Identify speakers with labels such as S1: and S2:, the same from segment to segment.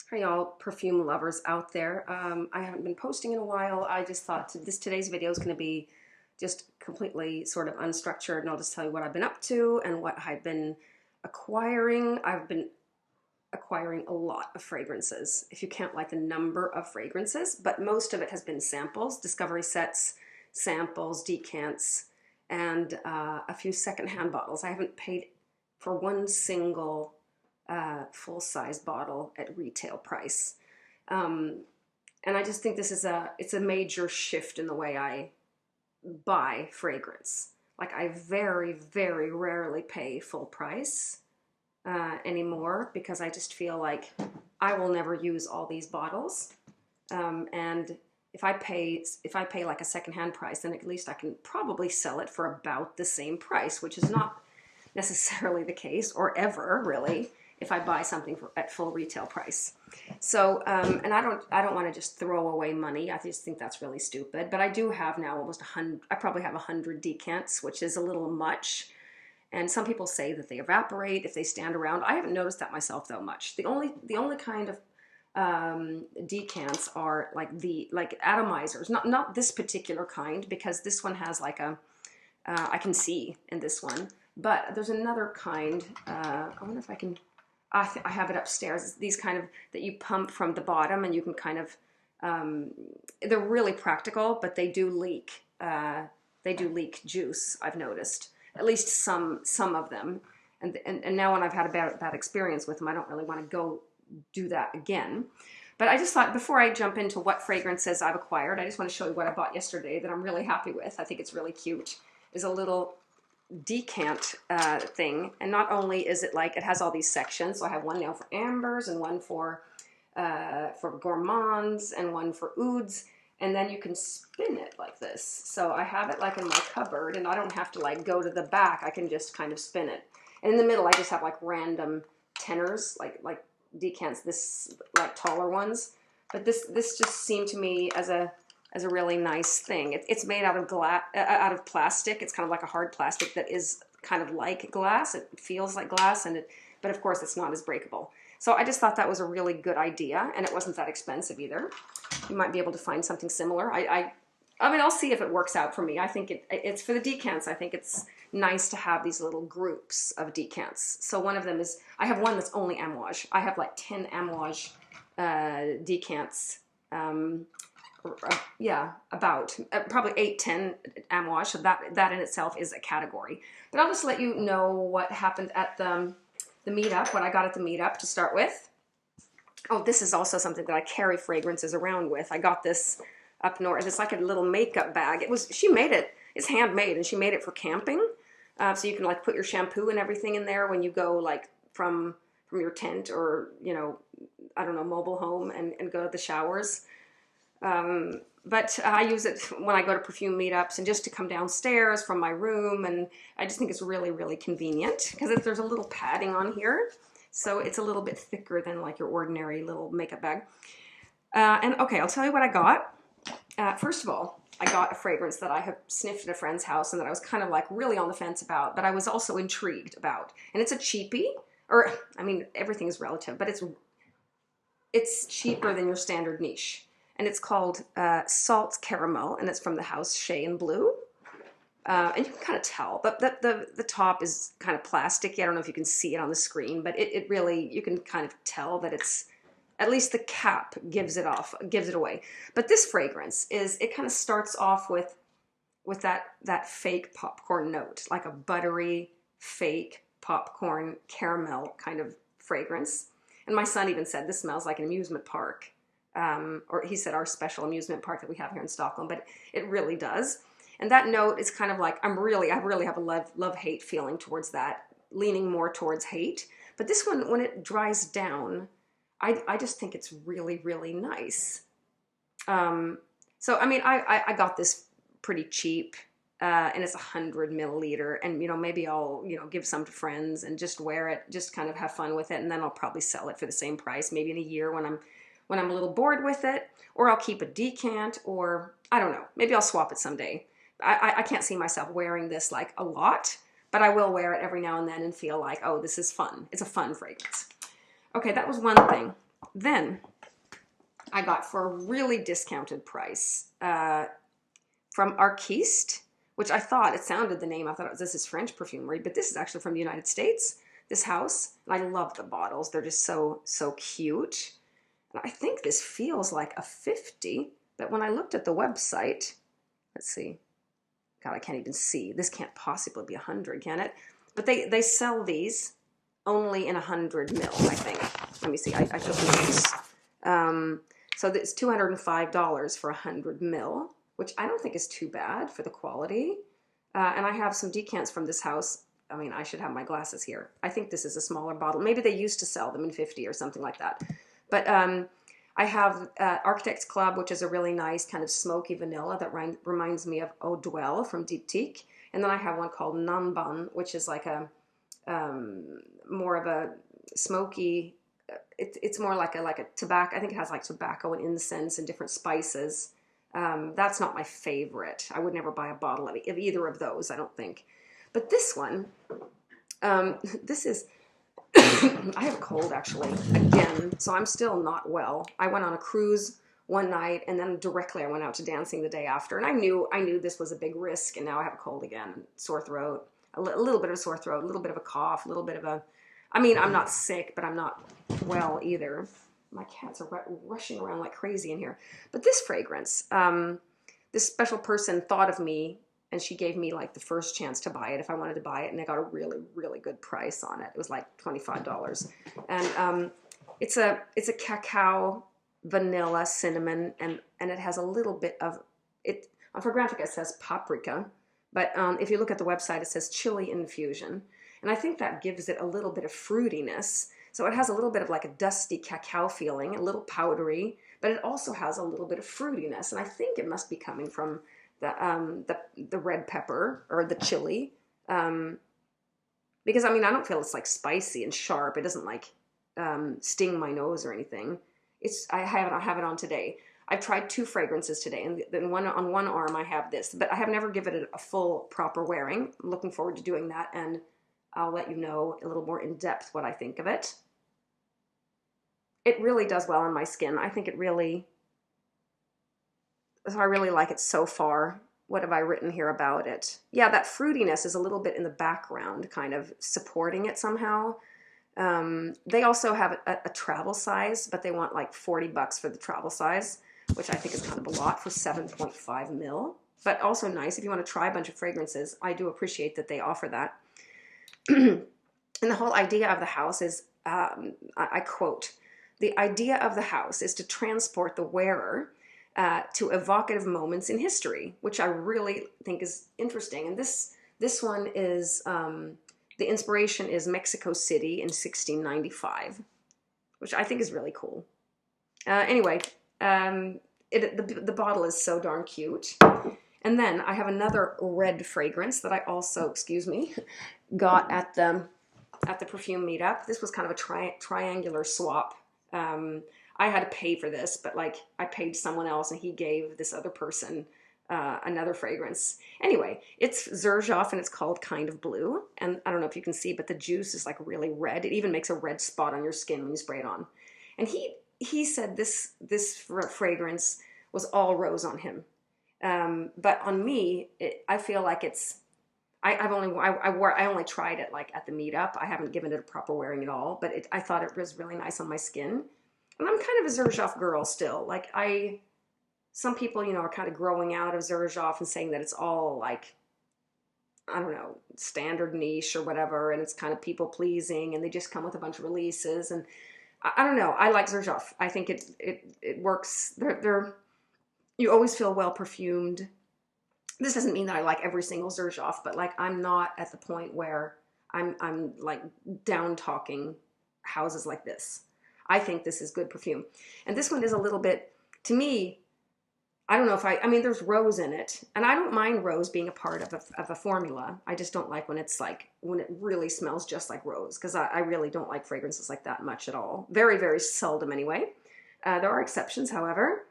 S1: Hi y'all, perfume lovers out there. I haven't been posting in a while. I just thought today's video is going to be just completely sort of unstructured, and I'll just tell you what I've been up to and what I've been acquiring. I've been acquiring a lot of fragrances, if you count like the number of fragrances, but most of it has been samples, discovery sets, samples, decants, and a few secondhand bottles. I haven't paid for one single full-size bottle at retail price. And I just think this is it's a major shift in the way I buy fragrance. Like I very, very rarely pay full price anymore because I just feel like I will never use all these bottles. And if I pay like a secondhand price, then at least I can probably sell it for about the same price, which is not necessarily the case, or ever really, if I buy something at full retail price. So, and I don't want to just throw away money. I just think that's really stupid. But I do have now almost 100. I probably have 100 decants, which is a little much. And some people say that they evaporate if they stand around. I haven't noticed that myself though much. The only kind of decants are like atomizers. Not this particular kind, because this one has like a I can see in this one. But there's another kind. I wonder if I can. I have it upstairs. These kind of that you pump from the bottom, and you can kind of. They're really practical, but they do leak. They do leak juice. I've noticed at least some of them. And now when I've had a bad experience with them, I don't really want to go do that again. But I just thought before I jump into what fragrances I've acquired, I just want to show you what I bought yesterday that I'm really happy with. I think it's really cute. Is a little decant thing, and not only is it like it has all these sections, so I have one now for ambers and one for gourmands and one for ouds, and then you can spin it like this. So I have it like in my cupboard, and I don't have to like go to the back. I can just kind of spin it, and in the middle I just have like random tenors, like decants, this like taller ones. But this just seemed to me as a really nice thing. It's made out of out of plastic. It's kind of like a hard plastic that is kind of like glass. It feels like glass, but of course it's not as breakable. So I just thought that was a really good idea, and it wasn't that expensive either. You might be able to find something similar. I mean, I'll see if it works out for me. I think it's for the decants. I think it's nice to have these little groups of decants. So one of them is, I have one that's only amouage. I have like 10 amouage decants. Yeah, about probably 8-10 amouage. So that in itself is a category. But I'll just let you know what happened at the meetup, what I got at the meetup to start with. Oh, this is also something that I carry fragrances around with. I got this up north. It's like a little makeup bag. She made it. It's handmade, and she made it for camping. So you can like put your shampoo and everything in there when you go like from your tent or, you know, I don't know, mobile home and go to the showers. But I use it when I go to perfume meetups and just to come downstairs from my room, and I just think it's really, really convenient because there's a little padding on here, so it's a little bit thicker than like your ordinary little makeup bag. And okay, I'll tell you what I got. First of all, I got a fragrance that I have sniffed at a friend's house and that I was kind of like really on the fence about, but I was also intrigued about. And it's a cheapie, or I mean, everything is relative, but it's cheaper than your standard niche. And it's called Salt Caramel, and it's from the house Shea and Blue. And you can kind of tell, but the top is kind of plasticky. I don't know if you can see it on the screen, but it really, you can kind of tell that it's, at least the cap gives it away. But this fragrance it kind of starts off with that fake popcorn note, like a buttery, fake popcorn caramel kind of fragrance. And my son even said, this smells like an amusement park. Or he said our special amusement park that we have here in Stockholm, but it really does. And that note is kind of like, I really have a love-hate feeling towards that, leaning more towards hate. But this one, when it dries down, I just think it's really, really nice. So, I mean, I got this pretty cheap, and it's 100 milliliter, and, you know, maybe I'll, you know, give some to friends and just wear it, just kind of have fun with it, and then I'll probably sell it for the same price, maybe in a year when I'm a little bored with it, or I'll keep a decant, or I don't know, maybe I'll swap it someday. I can't see myself wearing this like a lot, but I will wear it every now and then and feel like, oh, this is fun. It's a fun fragrance. Okay, that was one thing. Then I got for a really discounted price from Arquiste, which I thought, it sounded the name, I thought this is French perfumery, but this is actually from the United States, this house. And I love the bottles. They're just so cute. And I think this feels like a 50, but when I looked at the website, let's see. God, I can't even see. This can't possibly be 100, can it? But they sell these only in 100 mil, I think. Let me see. I took notes. So it's $205 for 100 mil, which I don't think is too bad for the quality. And I have some decants from this house. I mean, I should have my glasses here. I think this is a smaller bottle. Maybe they used to sell them in 50 or something like that. But I have Architects Club, which is a really nice kind of smoky vanilla that reminds me of Eau Duelle from Diptyque. And then I have one called Nanban, which is like a more of a smoky, it's more like a tobacco. I think it has like tobacco and incense and different spices. That's not my favorite. I would never buy a bottle of either of those, I don't think. But this one, this is, I have a cold actually, again, so I'm still not well. I went on a cruise one night and then directly I went out to dancing the day after. And I knew this was a big risk, and now I have a cold again, sore throat, a little bit of a sore throat, a little bit of a cough, a little bit of a, I mean, I'm not sick, but I'm not well either. My cats are rushing around like crazy in here. But this fragrance, this special person thought of me, and she gave me like the first chance to buy it if I wanted to buy it, and I got a really, really good price on it. It was like $25. And it's a cacao, vanilla, cinnamon, and it has a little bit of it. On Fragrantica it says paprika, but if you look at the website it says chili infusion, and I think that gives it a little bit of fruitiness. So it has a little bit of like a dusty cacao feeling, a little powdery, but it also has a little bit of fruitiness, and I think it must be coming from the red pepper or the chili, because I mean I don't feel it's like spicy and sharp. It doesn't like sting my nose or anything. I have it on today. I've tried 2 fragrances today, and then on one arm I have this, but I have never given it a full proper wearing. I'm looking forward to doing that, and I'll let you know a little more in depth what I think of it. It really does well on my skin. I think it really, so I really like it so far. What have I written here about it? Yeah, that fruitiness is a little bit in the background, kind of supporting it somehow. They also have a travel size, but they want like $40 for the travel size, which I think is kind of a lot for 7.5 mil. But also nice if you want to try a bunch of fragrances. I do appreciate that they offer that. And the whole idea of the house is, I quote, "The idea of the house is to transport the wearer to evocative moments in history," which I really think is interesting. And this one is, the inspiration is Mexico City in 1695, which I think is really cool. Anyway, the bottle is so darn cute. And then I have another red fragrance that I also, excuse me, got at the perfume meetup. This was kind of a triangular swap. I had to pay for this, but like I paid someone else and he gave this other person another fragrance. Anyway, it's Xerjoff and it's called Kind of Blue. And I don't know if you can see, but the juice is like really red. It even makes a red spot on your skin when you spray it on. And he said this fragrance was all rose on him. But on me, I feel like it's, I only tried it like at the meetup. I haven't given it a proper wearing at all, but I thought it was really nice on my skin. And I'm kind of a Xerjoff girl still. Like some people, you know, are kind of growing out of Xerjoff and saying that it's all like, I don't know, standard niche or whatever, and it's kind of people pleasing, and they just come with a bunch of releases. And I don't know. I like Xerjoff. I think it works. You always feel well perfumed. This doesn't mean that I like every single Xerjoff, but like I'm not at the point where I'm like down talking houses like this. I think this is good perfume. And this one is a little bit, to me, I don't know if I mean, there's rose in it, and I don't mind rose being a part of a formula. I just don't like when it's like, when it really smells just like rose, because I really don't like fragrances like that much at all. Very, very seldom anyway. There are exceptions, however.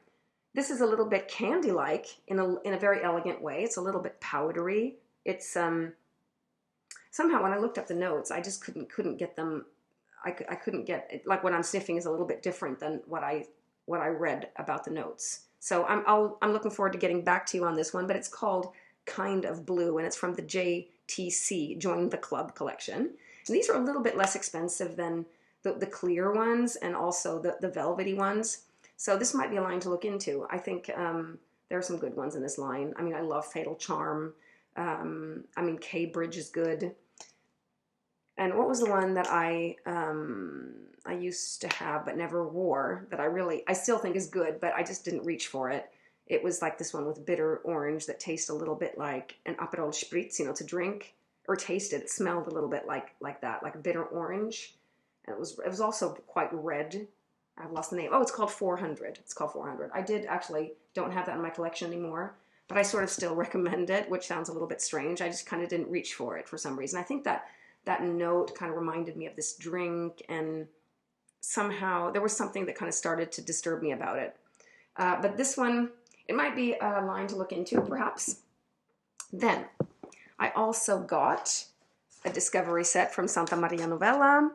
S1: This is a little bit candy-like in a very elegant way. It's a little bit powdery. It's somehow when I looked up the notes, I just couldn't get them. I couldn't get it. Like what I'm sniffing is a little bit different than what I read about the notes. So I'm looking forward to getting back to you on this one, but it's called Kind of Blue, and it's from the JTC, Join the Club collection. And these are a little bit less expensive than the clear ones and also the velvety ones. So this might be a line to look into. I think there are some good ones in this line. I mean, I love Fatal Charm. I mean, K-Bridge is good. And what was the one that I used to have but never wore that I still think is good, but I just didn't reach for it. It was like this one with bitter orange that tastes a little bit like an Aperol Spritz, you know, to drink or taste it. It smelled a little bit like that, like bitter orange. And it was also quite red. I've lost the name. Oh, it's called 400. It's called 400. I don't have that in my collection anymore, but I sort of still recommend it, which sounds a little bit strange. I just kind of didn't reach for it for some reason. I think that note kind of reminded me of this drink, and somehow there was something that kind of started to disturb me about it. But this one, it might be a line to look into, perhaps. Then, I also got a discovery set from Santa Maria Novella.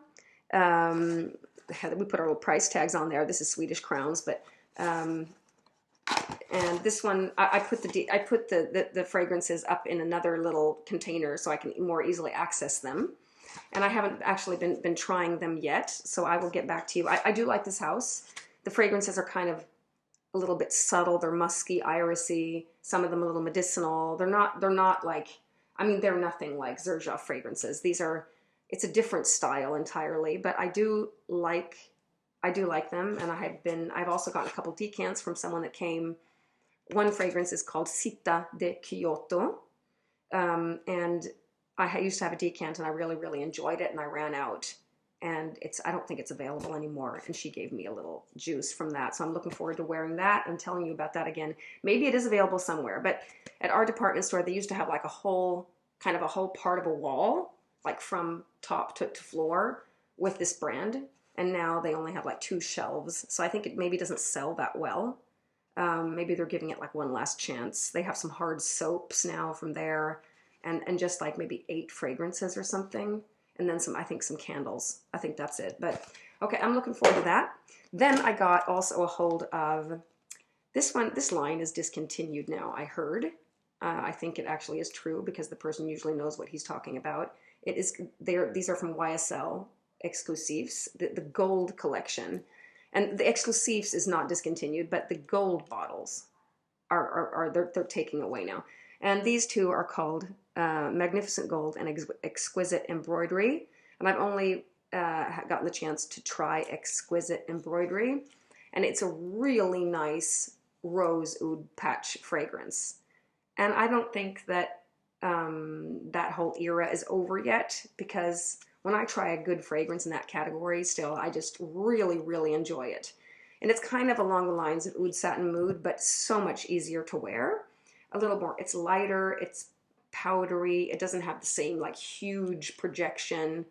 S1: We put our little price tags on there. This is Swedish crowns, but and this one I put the fragrances up in another little container so I can more easily access them. And I haven't actually been trying them yet, so I will get back to you. I do like this house. The fragrances are kind of a little bit subtle. They're musky, irisy. Some of them a little medicinal. They're not like, I mean, they're nothing like Xerjoff fragrances. It's a different style entirely, but I do like them, and I've also gotten a couple decants from someone that came. One fragrance is called Città de Kyoto, and I used to have a decant, and I really, really enjoyed it, and I ran out, and I don't think it's available anymore, and she gave me a little juice from that, so I'm looking forward to wearing that and telling you about that again. Maybe it is available somewhere, but at our department store, they used to have like a whole part of a wall, like from top to floor with this brand, and now they only have like 2 shelves, so I think it maybe doesn't sell that well. Maybe they're giving it like one last chance. They have some hard soaps now from there, and just like maybe 8 fragrances or something, and then I think some candles. I think that's it, but okay, I'm looking forward to that. Then I got also a hold of this one. This line is discontinued now, I heard. I think it actually is true because the person usually knows what he's talking about. These are from YSL Exclusives, the gold collection. And the Exclusives is not discontinued, but the gold bottles they're taking away now. And these two are called Magnificent Gold and Exquisite Embroidery. And I've only gotten the chance to try Exquisite Embroidery. And it's a really nice rose oud patch fragrance. And I don't think that that whole era is over yet, because when I try a good fragrance in that category, still, I just really, really enjoy it. And it's kind of along the lines of Oud Satin Mood, but so much easier to wear. A little more, it's lighter, it's powdery, it doesn't have the same like huge projection.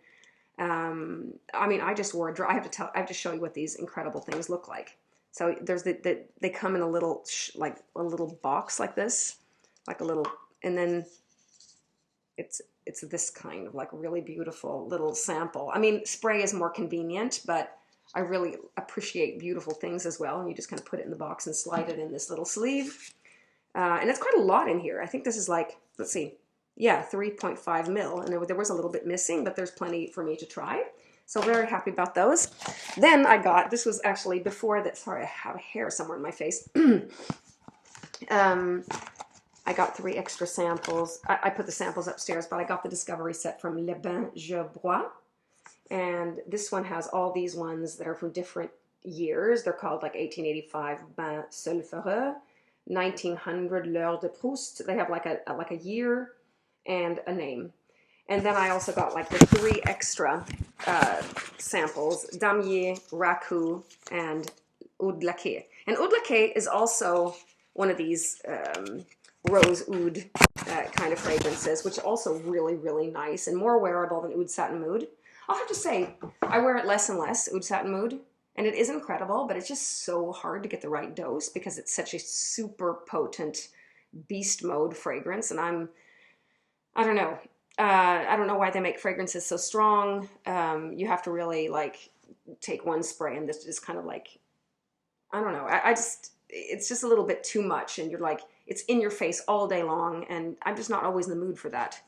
S1: I mean, I just wore I have to show you what these incredible things look like. So there's they come in a little like a little box like this, like a little, and then it's this kind of like really beautiful little sample. I mean, spray is more convenient, but I really appreciate beautiful things as well. And you just kind of put it in the box and slide it in this little sleeve. And it's quite a lot in here. I think this is like, let's see, yeah, 3.5 mil. And there was a little bit missing, but there's plenty for me to try. So very happy about those. Then I got, this was actually before that, sorry, I have a hair somewhere in my face. I got 3 extra samples. I put the samples upstairs, but I got the discovery set from Les Bains Je Bois. And this one has all these ones that are from different years. They're called like 1885 Bains Sulfureux, 1900 L'Heure de Proust. They have like a year and a name. And then I also got like the 3 extra samples, Damier, Raku, and Eau Laqué. And Eau Laqué is also one of these rose oud kind of fragrances, which are also really, really nice and more wearable than Oud Satin Mood. I'll have to say, I wear it less and less, Oud Satin Mood, and it is incredible, but it's just so hard to get the right dose because it's such a super potent beast mode fragrance, and I don't know. I don't know why they make fragrances so strong. You have to really like take one spray and this is kind of like, I don't know. I just, it's just a little bit too much and you're like, it's in your face all day long and I'm just not always in the mood for that.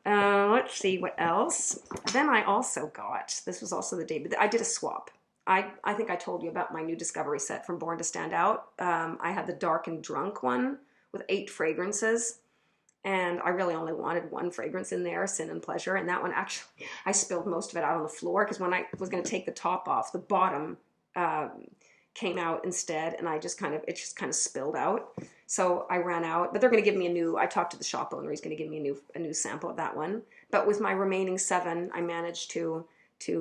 S1: Let's see what else. Then I also got, this was also the day, but I did a swap. I think I told you about my new discovery set from Born to Stand Out. I had the Dark and Drunk one with 8 fragrances. And I really only wanted one fragrance in there, Sin and Pleasure. And that one actually, I spilled most of it out on the floor because when I was going to take the top off, the bottom came out instead. And it just kind of spilled out. So I ran out, but they're going to give me a new, I talked to the shop owner. He's going to give me a new sample of that one. But with my remaining 7, I managed to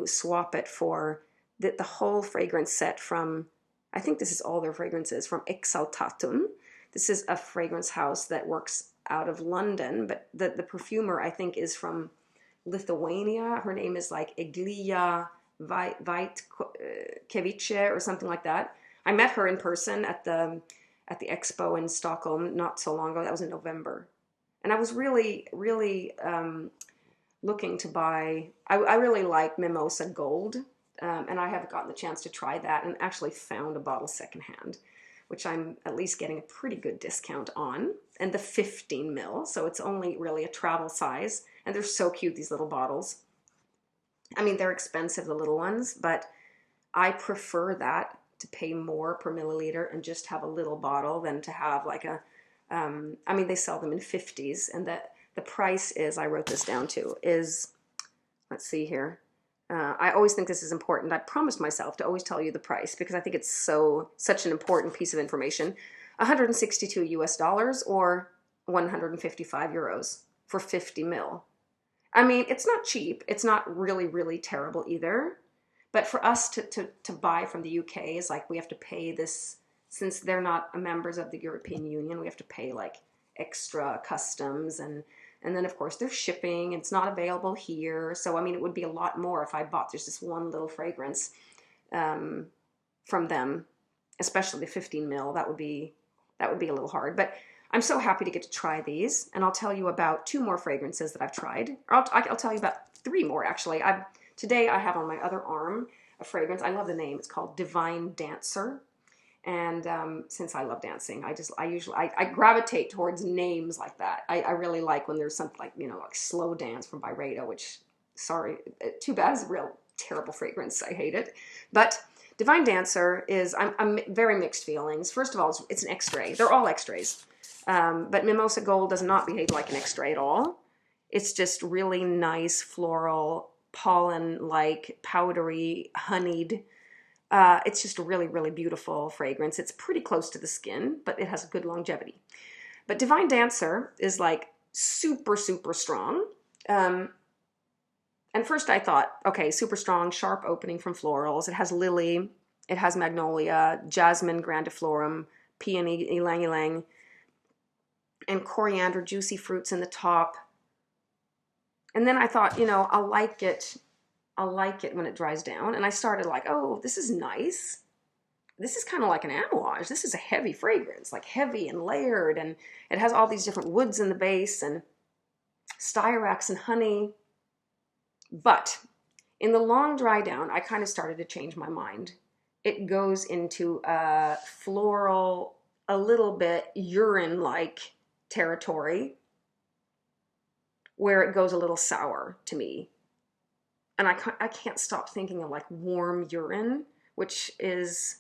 S1: swap it for the whole fragrance set from, I think this is all their fragrances, from Exaltatum. This is a fragrance house that works out of London, but the perfumer I think is from Lithuania. Her name is like Eglia Vaitkevice or something like that. I met her in person at the expo in Stockholm not so long ago. That was in November, and I was really looking to buy. I really like Mimosa Gold, and I haven't gotten the chance to try that, and actually found a bottle secondhand, which I'm at least getting a pretty good discount on, and the 15 ml, so it's only really a travel size, and they're so cute, these little bottles. I mean, they're expensive, the little ones, but I prefer that to pay more per milliliter and just have a little bottle than to have like a, I mean, they sell them in 50s, and the price is, I wrote this down too, is, let's see here, I always think this is important. I promised myself to always tell you the price because I think it's such an important piece of information. 162 US dollars or 155 euros for 50 ml. I mean, it's not cheap. It's not really, really terrible either. But for us to buy from the UK is like we have to pay this, since they're not members of the European Union, we have to pay like extra customs and then, of course, there's shipping. It's not available here. So, I mean, it would be a lot more if I bought just this one little fragrance from them, especially the 15 ml. That would be a little hard. But I'm so happy to get to try these. And I'll tell you about 2 more fragrances that I've tried. Or I'll tell you about 3 more, actually. Today, I have on my other arm a fragrance. I love the name. It's called Divine Dancer. And since I love dancing, I gravitate towards names like that. I really like when there's something like, like Slow Dance from Byredo, which, sorry, too bad, is a real terrible fragrance. I hate it. But Divine Dancer is, I'm very mixed feelings. First of all, it's an X-ray. They're all X-rays. But Mimosa Gold does not behave like an X-ray at all. It's just really nice, floral, pollen-like, powdery, honeyed. It's just a really, really beautiful fragrance. It's pretty close to the skin, but it has good longevity. But Divine Dancer is like super, super strong. And first I thought, okay, super strong, sharp opening from florals. It has lily, it has magnolia, jasmine grandiflorum, peony ylang ylang, and coriander, juicy fruits in the top. And then I thought, I'll like it when it dries down. And I started like, oh, this is nice. This is kind of like an amouage. This is a heavy fragrance, like heavy and layered. And it has all these different woods in the base and styrax and honey. But in the long dry down, I kind of started to change my mind. It goes into a floral, a little bit urine-like territory where it goes a little sour to me. And I can't stop thinking of like warm urine, which is,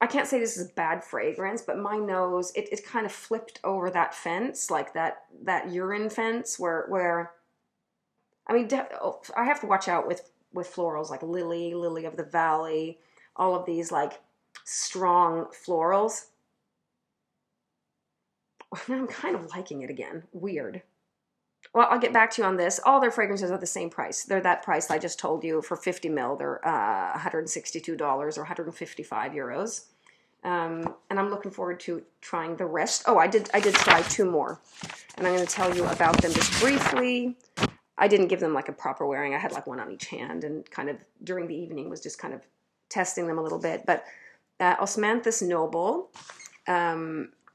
S1: I can't say this is a bad fragrance, but my nose, it kind of flipped over that fence, like that urine fence where I mean, I have to watch out with florals like Lily of the Valley, all of these like strong florals. Now I'm kind of liking it again. Weird. Well, I'll get back to you on this. All their fragrances are the same price. They're that price I just told you for 50 ml. They're $162 or 155 euros. And I'm looking forward to trying the rest. Oh, I did try 2 more. And I'm going to tell you about them just briefly. I didn't give them like a proper wearing. I had like one on each hand and kind of during the evening was just kind of testing them a little bit. But Osmanthus Noble,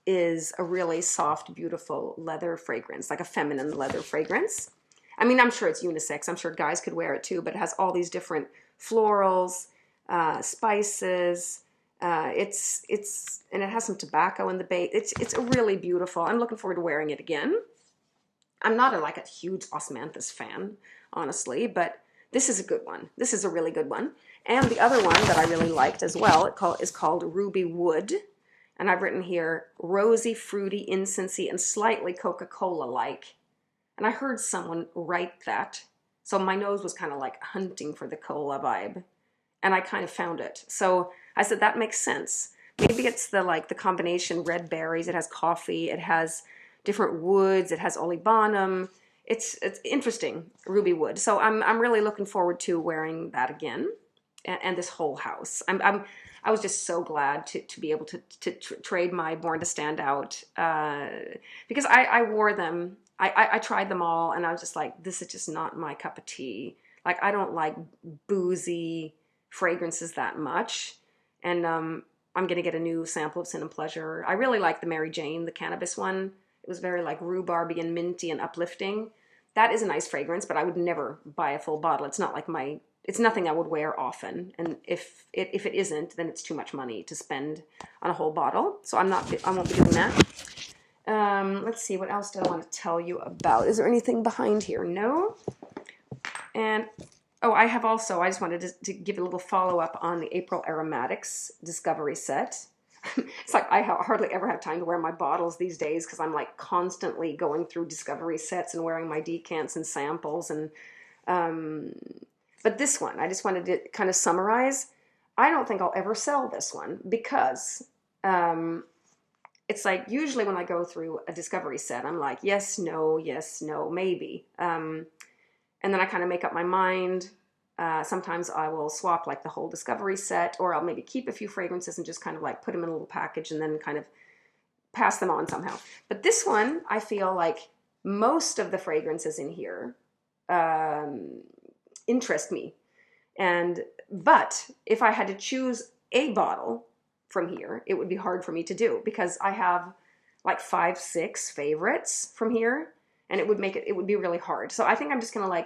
S1: is a really soft, beautiful leather fragrance, like a feminine leather fragrance. I mean, I'm sure it's unisex. I'm sure guys could wear it too, but it has all these different florals, spices. And it has some tobacco in the base. It's a really beautiful. I'm looking forward to wearing it again. I'm not like a huge Osmanthus fan, honestly, but this is a good one. This is a really good one. And the other one that I really liked as well, is called Ruby Wood. And I've written here, rosy, fruity, incensey, and slightly Coca-Cola-like. And I heard someone write that. So my nose was kind of like hunting for the cola vibe. And I kind of found it. So I said, that makes sense. Maybe it's the combination red berries. It has coffee. It has different woods. It has olibanum. It's interesting, ruby wood. So I'm really looking forward to wearing that again, and this whole house. I was just so glad to be able to trade my Born to Stand Out, because I wore them. I tried them all, and I was just like, this is just not my cup of tea. Like, I don't like boozy fragrances that much, and I'm gonna get a new sample of Sin and Pleasure. I really like the Mary Jane, the cannabis one. It was very like rhubarby and minty and uplifting. That is a nice fragrance, but I would never buy a full bottle. It's not like it's nothing I would wear often. And if it isn't, then it's too much money to spend on a whole bottle. So I won't be doing that. Let's see, what else do I want to tell you about? Is there anything behind here? No. And oh, I just wanted to give a little follow-up on the April Aromatics Discovery Set. It's like I hardly ever have time to wear my bottles these days because I'm like constantly going through discovery sets and wearing my decants and samples. And but this one, I just wanted to kind of summarize. I don't think I'll ever sell this one because it's like usually when I go through a discovery set, I'm like, yes, no, maybe. And then I kind of make up my mind. Sometimes I will swap like the whole discovery set, or I'll maybe keep a few fragrances and just kind of like put them in a little package and then kind of pass them on somehow. But this one, I feel like most of the fragrances in here interest me. But if I had to choose a bottle from here, it would be hard for me to do because I have like 5, 6 favorites from here, and it would be really hard. So I think I'm just gonna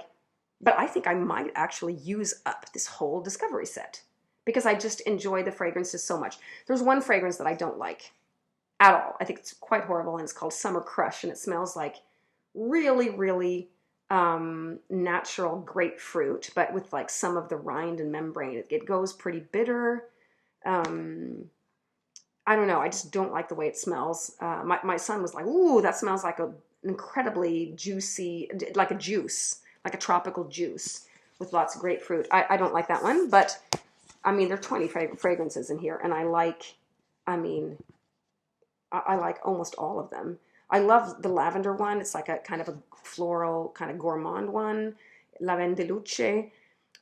S1: but I think I might actually use up this whole discovery set because I just enjoy the fragrances so much. There's one fragrance that I don't like at all. I think it's quite horrible, and it's called Summer Crush, and it smells like really, really natural grapefruit, but with like some of the rind and membrane. It goes pretty bitter. I don't know. I just don't like the way it smells. My son was like, ooh, that smells like an incredibly juicy, like a juice. Like a tropical juice with lots of grapefruit. I don't like that one, but I mean, there are 20 fragrances in here, and I like almost all of them. I love the lavender one. It's like a kind of a floral, kind of gourmand one. Lavendeluce.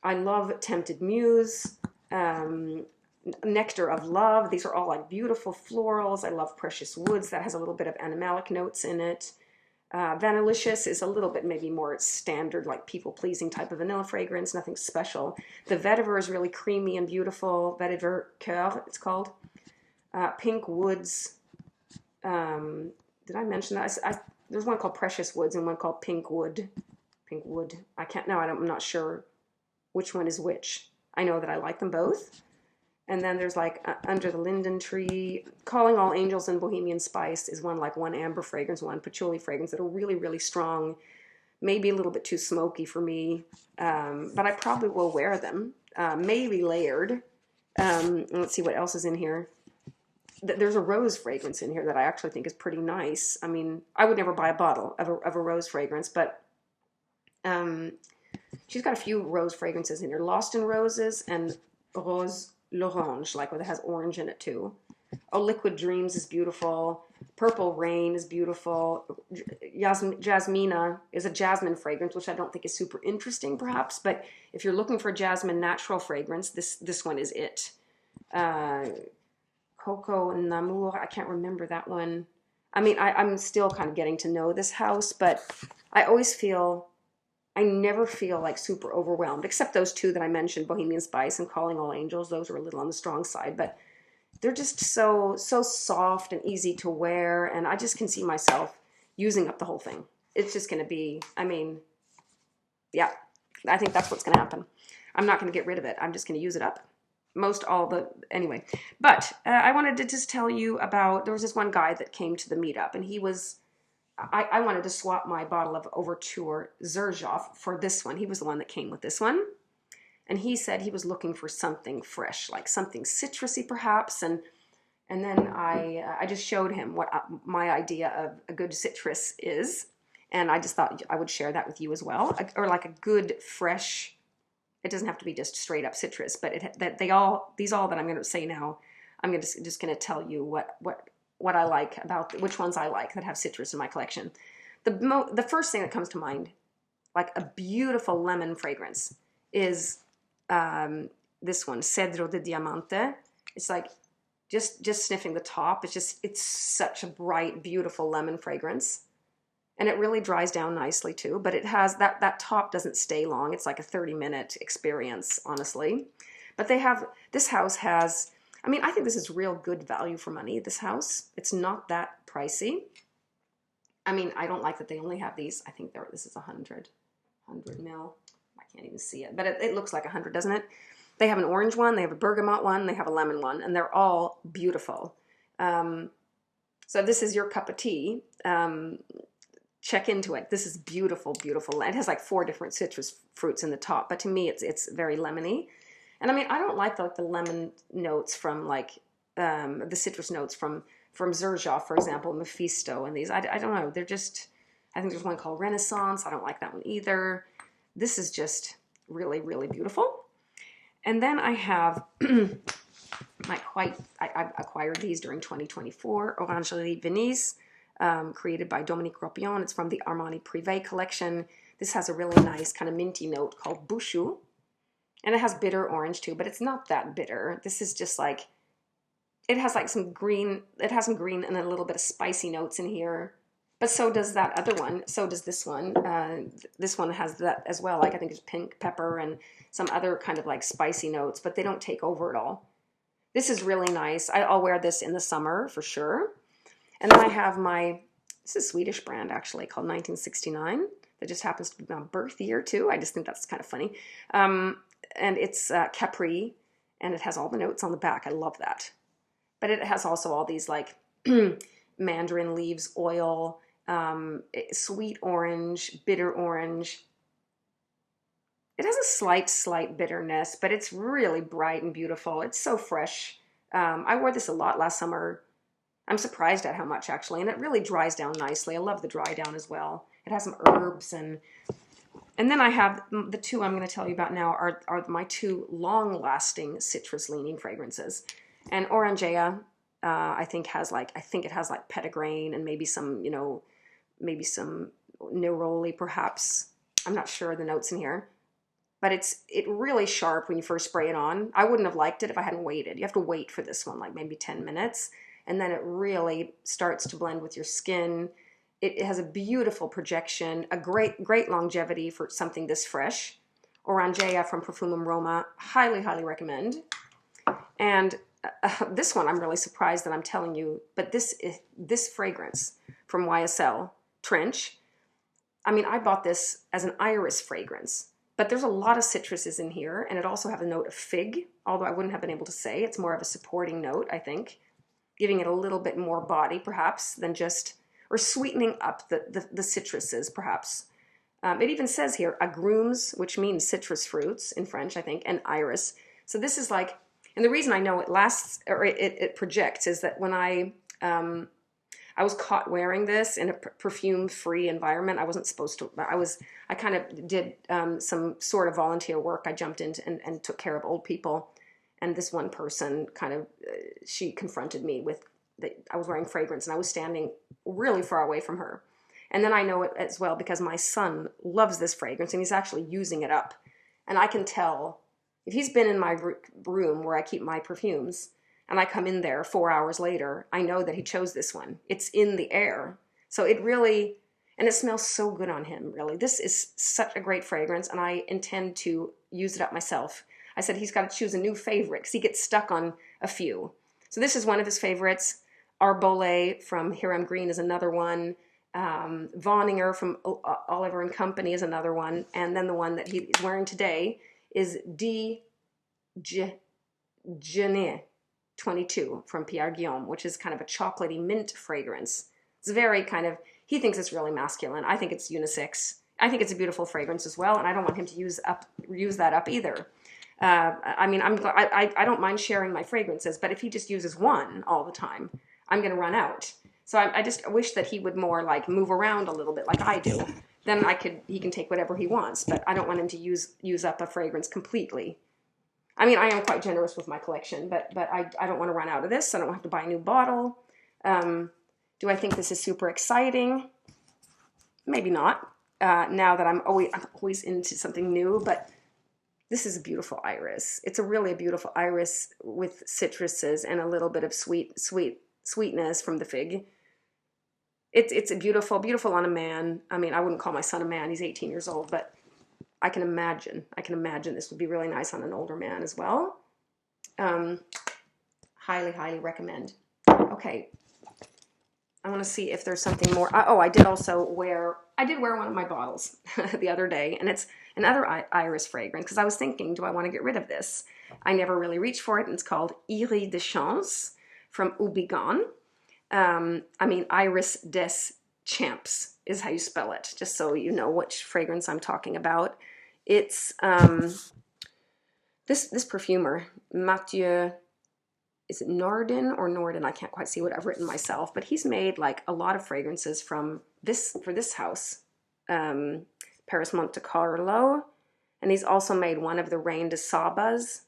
S1: I love Tempted Muse. Nectar of Love. These are all like beautiful florals. I love Precious Woods. That has a little bit of animalic notes in it. Vanillicious is a little bit maybe more standard, like people-pleasing type of vanilla fragrance, nothing special. The Vetiver is really creamy and beautiful. Vetiver Coeur, it's called. Pink Woods. Did I mention that? There's one called Precious Woods and one called Pink Wood. Pink Wood. I'm not sure which one is which. I know that I like them both. And then there's like Under the Linden Tree. Calling All Angels and Bohemian Spice is one amber fragrance, one patchouli fragrance that are really, really strong. Maybe a little bit too smoky for me, but I probably will wear them. Maybe layered. Let's see what else is in here. There's a rose fragrance in here that I actually think is pretty nice. I mean, I would never buy a bottle of a rose fragrance, but she's got a few rose fragrances in here. Lost in Roses and Rose L'Orange, like where it has orange in it too. Oh, Liquid Dreams is beautiful. Purple Rain is beautiful. Jasmina is a jasmine fragrance, which I don't think is super interesting perhaps, but if you're looking for a jasmine natural fragrance, this one is it. Coco Namour, I can't remember that one. I mean, I'm still kind of getting to know this house, but I never feel like super overwhelmed, except those two that I mentioned, Bohemian Spice and Calling All Angels. Those are a little on the strong side, but they're just so soft and easy to wear, and I just can see myself using up the whole thing. It's just going to be, I mean, yeah, I think that's what's going to happen. I'm not going to get rid of it. I'm just going to use it up. Anyway. But I wanted to just tell you about, there was this one guy that came to the meetup, and he was, I wanted to swap my bottle of Overture Xerjoff for this one. He was the one that came with this one. And he said he was looking for something fresh, like something citrusy perhaps. And then I just showed him what my idea of a good citrus is. And I just thought I would share that with you as well. Or like a good, fresh, it doesn't have to be just straight up citrus, but these all that I'm going to say now, I'm just going to tell you what I like about, which ones I like that have citrus in my collection. The first thing that comes to mind, like a beautiful lemon fragrance, is this one, Cedro de Diamante. It's like just sniffing the top. It's such a bright, beautiful lemon fragrance. And it really dries down nicely too, but it has, that top doesn't stay long. It's like a 30-minute experience, honestly. But this house has, I mean, I think this is real good value for money, this house. It's not that pricey. I mean, I don't like that they only have these. I think this is 100 mil. I can't even see it, but it looks like 100, doesn't it? They have an orange one, they have a bergamot one, they have a lemon one, and they're all beautiful. So this is your cup of tea. Check into it. This is beautiful, beautiful. It has like 4 different citrus fruits in the top, but to me, it's very lemony. And I mean, I don't like the lemon notes from like the citrus notes from Xerjoff, for example, Mefisto, and these. I don't know. They're just. I think there's one called Renaissance. I don't like that one either. This is just really, really beautiful. And then I have I acquired these during 2024. Orangerie Venise. Created by Dominique Ropion. It's from the Armani Privé collection. This has a really nice kind of minty note called Bouchou. And it has bitter orange too, but it's not that bitter. This is just like, it has like some green, it has some green and a little bit of spicy notes in here. But so does that other one. So does this one. This one has that as well. Like I think it's pink pepper and some other kind of like spicy notes, but they don't take over at all. This is really nice. I'll wear this in the summer for sure. And then I have this is a Swedish brand actually called 1969. That just happens to be my birth year too. I just think that's kind of funny. And it's Capri, and it has all the notes on the back. I love that. But it has also all these like mandarin leaves, oil, sweet orange, bitter orange. It has a slight bitterness, but it's really bright and beautiful. It's so fresh. I wore this a lot last summer. I'm surprised at how much, actually, and it really dries down nicely. I love the dry down as well. It has some herbs, and then I have the 2 I'm going to tell you about now are my 2 long-lasting citrus-leaning fragrances. And Orangea, I think it has like petitgrain and maybe some, maybe some neroli, perhaps. I'm not sure of the notes in here. But it's really sharp when you first spray it on. I wouldn't have liked it if I hadn't waited. You have to wait for this one, like maybe 10 minutes. And then it really starts to blend with your skin. It has a beautiful projection, a great longevity for something this fresh. Orangea from Profumum Roma, highly, highly recommend. And this one, I'm really surprised that I'm telling you, but this fragrance from YSL, Trench, I mean, I bought this as an iris fragrance, but there's a lot of citruses in here, and it also has a note of fig, although I wouldn't have been able to say. It's more of a supporting note, I think, giving it a little bit more body, perhaps, than just, or sweetening up the citruses, perhaps. It even says here, agrumes, which means citrus fruits in French, I think, and iris. So this is like, and the reason I know it lasts, or it projects, is that when I was caught wearing this in a perfume-free environment. I wasn't supposed to, I kind of did some sort of volunteer work. I jumped in and took care of old people. And this one person kind of, she confronted me with that I was wearing fragrance and I was standing really far away from her. And then I know it as well because my son loves this fragrance and he's actually using it up. And I can tell if he's been in my room where I keep my perfumes and I come in there 4 hours later, I know that he chose this one. It's in the air. So it really, and it smells so good on him, really. This is such a great fragrance and I intend to use it up myself. I said he's got to choose a new favorite because he gets stuck on a few. So this is one of his favorites. Arbolé from Hiram Green is another one. Vonninger from Oliver and Company is another one. And then the one that he's wearing today is Genet 22 from Pierre Guillaume, which is kind of a chocolatey mint fragrance. It's very kind of, he thinks it's really masculine. I think it's unisex. I think it's a beautiful fragrance as well, and I don't want him to use that up either. I mean, I don't mind sharing my fragrances, but if he just uses one all the time, I'm going to run out. So I just wish that he would more like move around a little bit like I do. Then he can take whatever he wants, but I don't want him to use up a fragrance completely. I mean, I am quite generous with my collection, but I don't want to run out of this. I don't have to buy a new bottle. Do I think this is super exciting? Maybe not. Now that I'm always into something new, but this is a beautiful iris. It's really a beautiful iris with citruses and a little bit of sweetness from the fig. It's a beautiful on a man. I mean, I wouldn't call my son a man. He's 18 years old, but I can imagine this would be really nice on an older man as well. Highly recommend. Okay. I want to see if there's something more. Oh, I did wear one of my bottles the other day, and it's another iris fragrance because I was thinking, do I want to get rid of this? I never really reached for it, and it's called Iris de Chance from Oubigon. I mean, Iris des Champs is how you spell it, just so you know which fragrance I'm talking about. It's this perfumer, Mathieu. Is it Norden or Norden? I can't quite see what I've written myself, but he's made like a lot of fragrances for this house, Paris Monte Carlo, and he's also made one of the Reine de Sabas,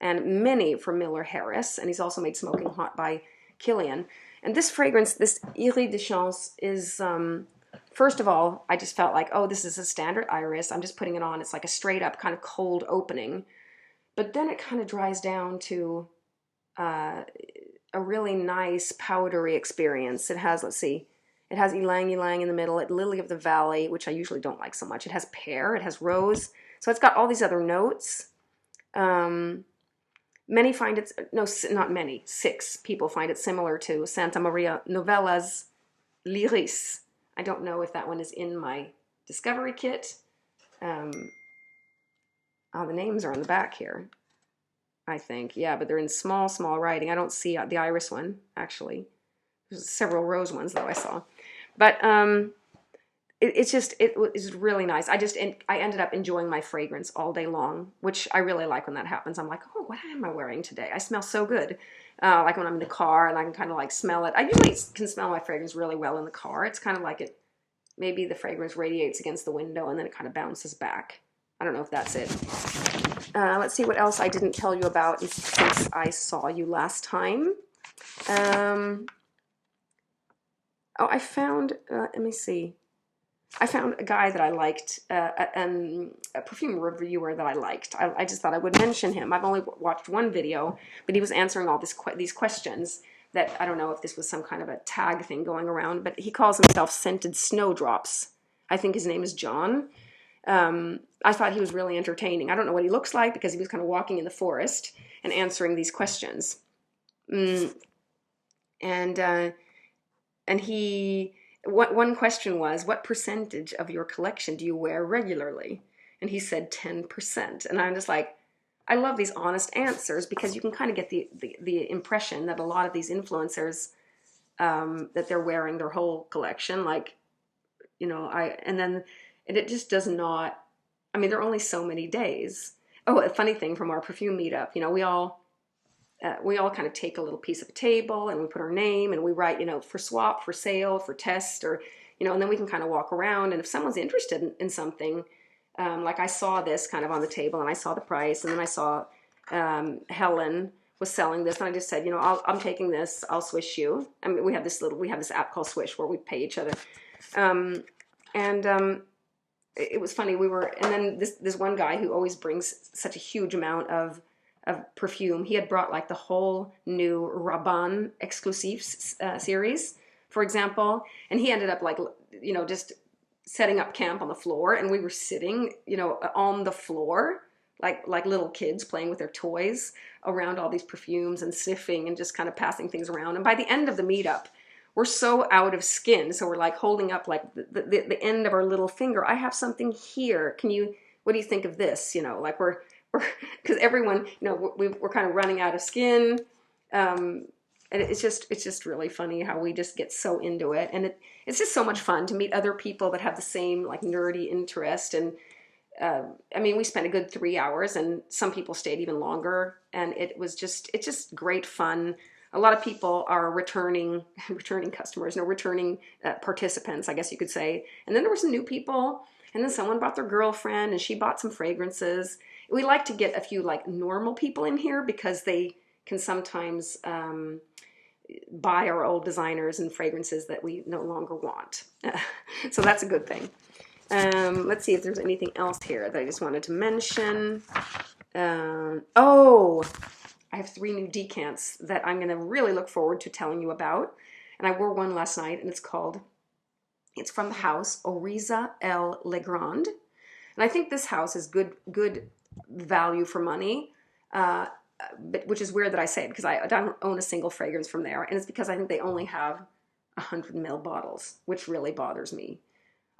S1: and many for Miller Harris, and he's also made Smoking Hot by Kilian. And this fragrance, this Iris de Chance, is first of all, I just felt like, oh, this is a standard iris. I'm just putting it on. It's like a straight up kind of cold opening, but then it kind of dries down to a really nice powdery experience. It has, let's see, it has ylang ylang in the middle, it lily of the valley, which I usually don't like so much. It has pear, it has rose, so it's got all these other notes. Many find it, no, not many, 6 people find it similar to Santa Maria Novella's Lyris. I don't know if that one is in my discovery kit. Oh, the names are on the back here, I think. Yeah, but they're in small writing. I don't see the iris one, actually. There's several rose ones, though, I saw. But it was really nice. I ended up enjoying my fragrance all day long, which I really like when that happens. I'm like, oh, what am I wearing today? I smell so good. Like when I'm in the car and I can kind of like smell it. I usually can smell my fragrance really well in the car. It's kind of like maybe the fragrance radiates against the window and then it kind of bounces back. I don't know if that's it. Let's see what else I didn't tell you about since I saw you last time. Oh, I found, let me see. I found a guy that I liked, a perfume reviewer that I liked. I just thought I would mention him. I've only watched one video, but he was answering all these questions that I don't know if this was some kind of a tag thing going around, but he calls himself Scented Snowdrops. I think his name is John. I thought he was really entertaining. I don't know what he looks like because he was kind of walking in the forest and answering these questions. And one question was, what percentage of your collection do you wear regularly? And he said 10%. And I'm just like, I love these honest answers because you can kind of get the impression that a lot of these influencers, that they're wearing their whole collection. Like, you know, and it just does not, I mean, there are only so many days. Oh, a funny thing from our perfume meetup, you know, we all kind of take a little piece of a table and we put our name and we write, you know, for swap, for sale, for test, or, you know, and then we can kind of walk around. And if someone's interested in something, like I saw this kind of on the table and I saw the price, and then I saw Helen was selling this, and I just said, you know, I'm taking this, I'll swish you. I mean, we have this app called Swish where we pay each other. It was funny. And then this one guy who always brings such a huge amount of perfume. He had brought like the whole new Rabanne Exquisite series, for example, and he ended up like, you know, just setting up camp on the floor, and we were sitting, you know, on the floor like little kids playing with their toys around all these perfumes and sniffing and just kind of passing things around. And by the end of the meetup, we're so out of skin. So we're like holding up like the end of our little finger. I have something here. What do you think of this? You know, like we're because everyone, you know, we're kind of running out of skin. And it's just really funny how we just get so into it. And it's just so much fun to meet other people that have the same like nerdy interest. And I mean, we spent a good 3 hours and some people stayed even longer. And it's just great fun. A lot of people are returning customers, no, returning participants, I guess you could say. And then there were some new people, and then someone brought their girlfriend and she bought some fragrances. We like to get a few like normal people in here because they can sometimes buy our old designers and fragrances that we no longer want. So that's a good thing. Let's see if there's anything else here that I just wanted to mention. Oh, I have 3 new decants that I'm going to really look forward to telling you about. And I wore one last night, and it's from the house Orangerie El Legrand. And I think this house is good value for money, but which is weird that I say it because I don't own a single fragrance from there. And it's because I think they only have 100 ml bottles, which really bothers me.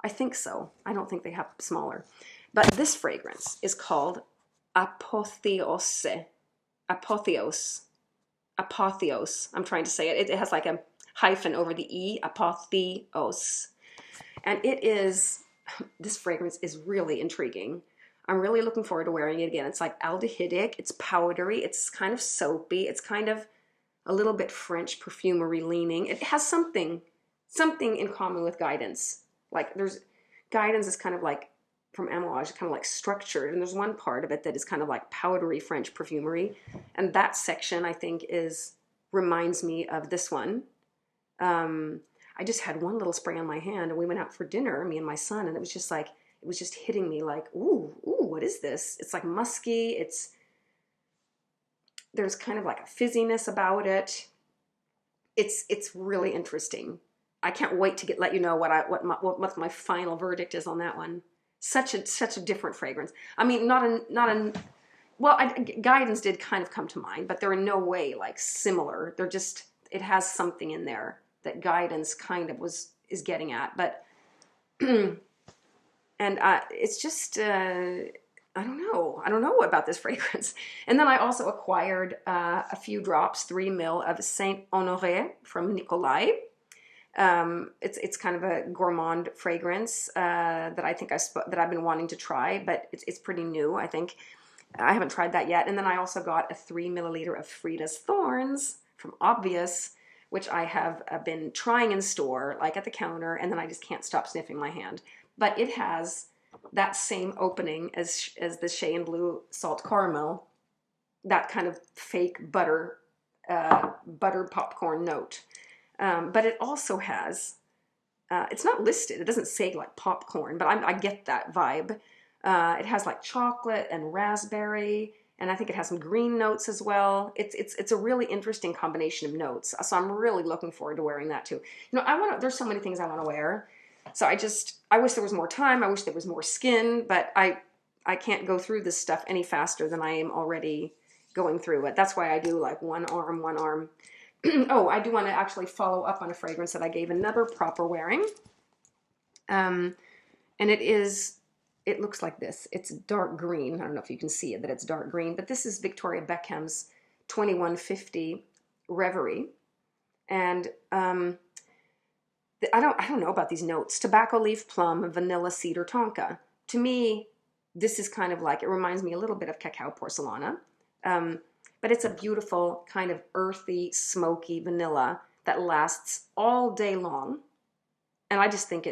S1: I think so. I don't think they have smaller. But this fragrance is called Apotheose. Apotheose. I'm trying to say it. It has like a hyphen over the E. Apotheose. And this fragrance is really intriguing. I'm really looking forward to wearing it again. It's like aldehydic. It's powdery. It's kind of soapy. It's kind of a little bit French perfumery leaning. It has something in common with Guidance. Like Guidance is kind of like from Amouage, kind of like structured, and there's one part of it that is kind of like powdery French perfumery, and that section I think reminds me of this one. I just had one little spray on my hand, and we went out for dinner, me and my son, and it was just hitting me like, ooh, what is this? It's like musky. There's kind of like a fizziness about it. It's really interesting. I can't wait to let you know what my final verdict is on that one. Such a different fragrance. I mean, Guidance did kind of come to mind, but they're in no way like similar. It has something in there that Guidance kind of is getting at, but and it's just I don't know about this fragrance. And then I also acquired a few drops, 3 ml of Saint Honoré from Nicolai. It's kind of a gourmand fragrance that I think that I've been wanting to try, but it's pretty new. I think I haven't tried that yet. And then I also got a 3 milliliter of Frida's Thorns from Obvious, which I have been trying in store, like at the counter, and then I just can't stop sniffing my hand. But it has that same opening as the Shea and Blue Salt Caramel, that kind of fake butter popcorn note. But it also has, it's not listed, it doesn't say like popcorn, but I get that vibe. It has like chocolate and raspberry, and I think it has some green notes as well. It's a really interesting combination of notes. So I'm really looking forward to wearing that too. You know, there's so many things I want to wear. So I wish there was more time. I wish there was more skin, but I can't go through this stuff any faster than I am already going through it. That's why I do like one arm. Oh, I do want to actually follow up on a fragrance that I gave another proper wearing. And it looks like this. It's dark green. I don't know if you can see it, that it's dark green, but this is Victoria Beckham's 2150 Rêverie. And I don't know about these notes. Tobacco leaf plum, vanilla cedar tonka. To me, this is kind of like, it reminds me a little bit of Cacao Porcelana. But it's a beautiful kind of earthy, smoky vanilla that lasts all day long. And I just think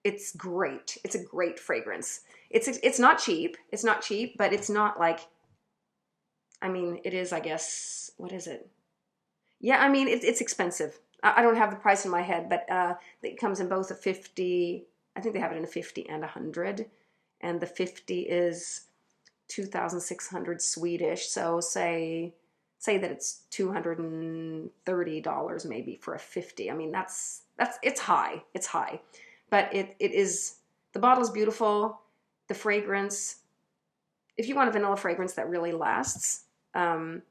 S1: it's great. It's a great fragrance. It's not cheap. It's not cheap, but it's not like, I mean, it is, I guess, what is it? Yeah, I mean, it's expensive. I don't have the price in my head, but it comes in both a 50, I think they have it in a 50 and 100. And the 50 is 2,600 Swedish. So say that it's $230 maybe for a 50. I mean, it's high. It's high. But it is, the bottle is beautiful. The fragrance if you want a vanilla fragrance that really lasts. But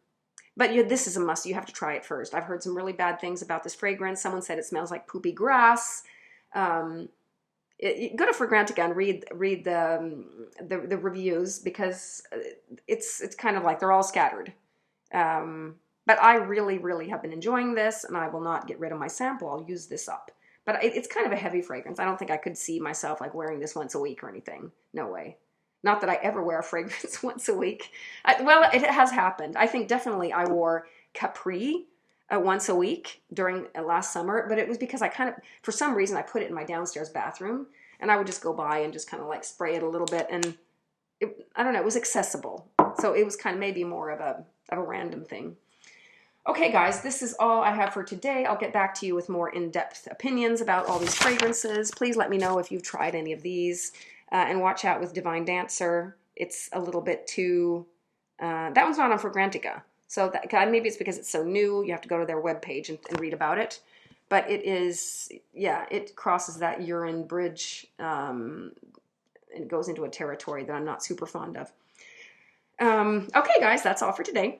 S1: this is a must. You have to try it first. I've heard some really bad things about this fragrance. Someone said it smells like poopy grass. Go to Fragrantica and read the reviews, because it's kind of like they're all scattered. But I really have been enjoying this, and I will not get rid of my sample. I'll use this up. But it's kind of a heavy fragrance. I don't think I could see myself like wearing this once a week or anything. No way. Not that I ever wear a fragrance once a week. Well, it has happened. I think definitely I wore Capri once a week during last summer, but it was because I kind of, for some reason, I put it in my downstairs bathroom, and I would just go by and just kind of like spray it a little bit, and I don't know, it was accessible. So it was kind of maybe more of a random thing. Okay, guys, this is all I have for today. I'll get back to you with more in-depth opinions about all these fragrances. Please let me know if you've tried any of these. And watch out with Divine Dancer. It's a little bit too... that one's not on Fragrantica. So maybe it's because it's so new. You have to go to their webpage and read about it. But it is... Yeah, it crosses that urine bridge. And it goes into a territory that I'm not super fond of. Okay, guys, that's all for today.